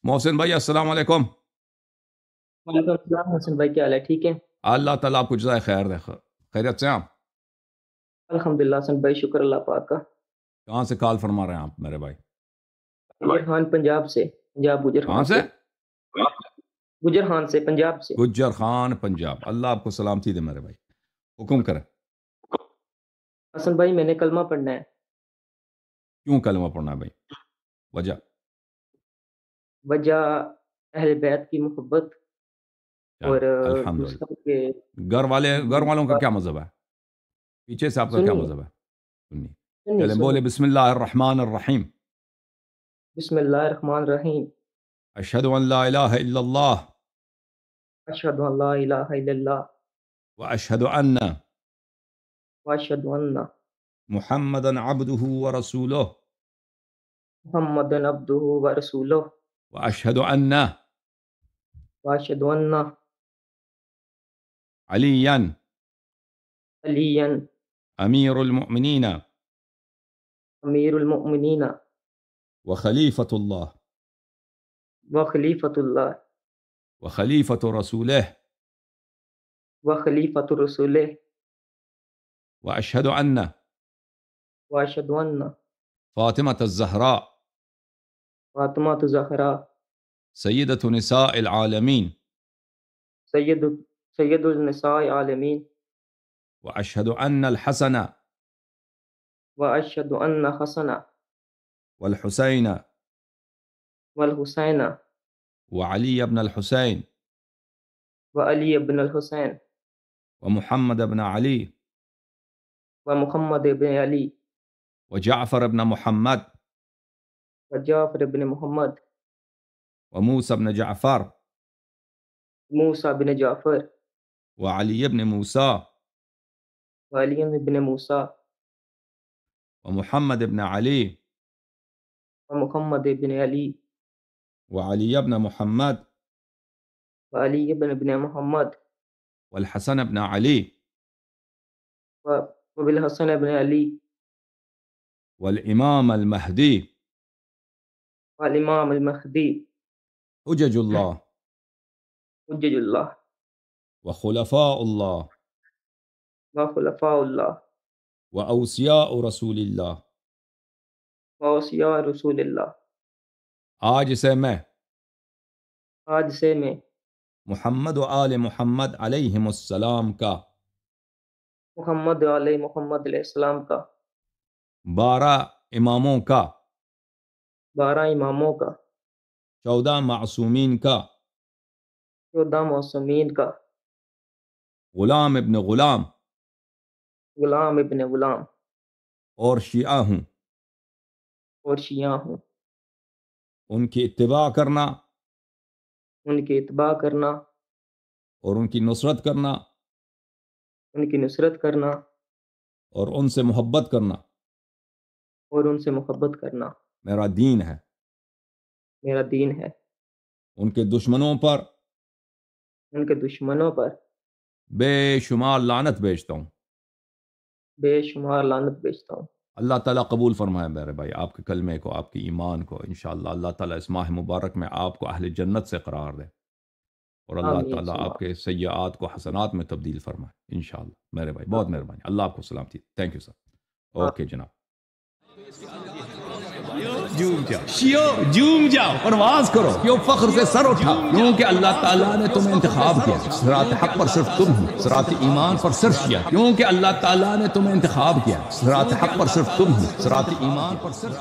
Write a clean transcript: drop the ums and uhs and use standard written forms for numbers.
محسن بھائی السلام علیکم. وعلیکم السلام حسن بھائی، کیا حال ہے؟ ٹھیک ہے اللہ تعالیٰ آپ کو جزائے خیر دے. خیریت سے ہیں آپ؟ الحمدللہ حسن بھائی، شکر اللہ پاک کا۔ کہاں سے کال فرما رہے ہیں آپ میرے بھائی؟ گجر خان پنجاب سے، پنجاب گجر کہاں خان سے؟ گجر خان سے، پنجاب سے۔ گجر خان پنجاب. اللہ آپ کو سلامتی دے میرے بھائی. حکم کریں. حسن بھائی میں نے کلمہ پڑھنا ہے۔ کیوں کلمہ پڑھنا ہے بھائی؟ وجہ؟ وجہ اہل بیت کی محبت اور الحمدللہ. دوسروں کے گھر والوں کا کیا مذہب ہے؟ پیچھے سے آپ کا کیا سنی مذہب ہے؟ سنی. سنی چلیں سنی بولے بسم اللہ الرحمن الرحیم. بسم اللہ الرحمن الرحیم۔ اشہد ان لا الہ الا اللہ اشہد ان لا الہ الا اللہ واشہد ان واشہد ان محمدا عبدہ ورسولہ محمد عبدہ ورسولہ واشہد ان واشہد ان علیا علی امیر المؤمنین امیر المؤمنین وخلیفۃ اللہ وخلیفۃ اللہ وخلیفۃ رسولہ وخلیفۃ رسولہ واشہد ان واشہد ان فاطمۃ الزہراء فاطمہ زہرا سیدۃ نساء العالمین سید النساء عالمین واشہد ان الحسن واشہد ان حسن والحسین والحسین وعلی بن الحسین وعلی بن الحسین ومحمد بن علی ومحمد بن علی وجعفر بن محمد وجعفر بن محمد وموسى بن جعفر موسیٰ بن جعفر وعلي بن موسى وعلی بن موسیٰ ومحمد بن علي ومحمد بن علی وعلي بن محمد وعلی بن محمد والحسن بن علي وبالحسن بن علی والإمام المهدي والامام المہدی حجج الله حجج اللہ وخلفاء الله وخلفاء اللہ وأوصياء رسول الله. واوصیاء رسول اللہ۔ آج سے میں آج سے میں محمد و آل محمد علیہم السلام کا محمد علیہ محمد علیہ السلام کا 12 اماموں کا 12 اماموں کا 14 معصومین کا 14 معصومین کا غلام ابن غلام غلام ابن غلام اور شیعہ ہوں. اور شیعہ ہوں۔ ان کی اتباع کرنا ان کی اتباع کرنا اور ان کی نصرت کرنا ان کی نصرت کرنا اور ان سے محبت کرنا اور ان سے محبت کرنا میرا دین ہے. میرا دین ہے۔ ان کے دشمنوں پر ان کے دشمنوں پر بے شمار لعنت بھیجتا ہوں. بے شمار لعنت بھیجتا ہوں۔ اللہ تعالیٰ قبول فرمائے میرے بھائی آپ کے کلمے کو، آپ کی ایمان کو. انشاءاللہ اللہ تعالیٰ اس ماہ مبارک میں آپ کو اہل جنت سے قرار دے اور اللہ آمین تعالیٰ آپ کے سیئات کو حسنات میں تبدیل فرمائے انشاءاللہ. میرے بھائی بہت مہربانی. اللہ آپ کو سلامتی. Thank you sir. اوکے جناب. جھوم جاؤ پرواز کرو، کیوں فخر سے سر اٹھا، کیونکہ اللہ تعالیٰ نے تمہیں انتخاب کیا. صراط حق پر صرف تم ہو، صراط ایمان پر صرف کیا، کیونکہ اللہ تعالیٰ نے تمہیں انتخاب کیا. صراط حق پر صرف تم ہو، صراط ایمان پر صرف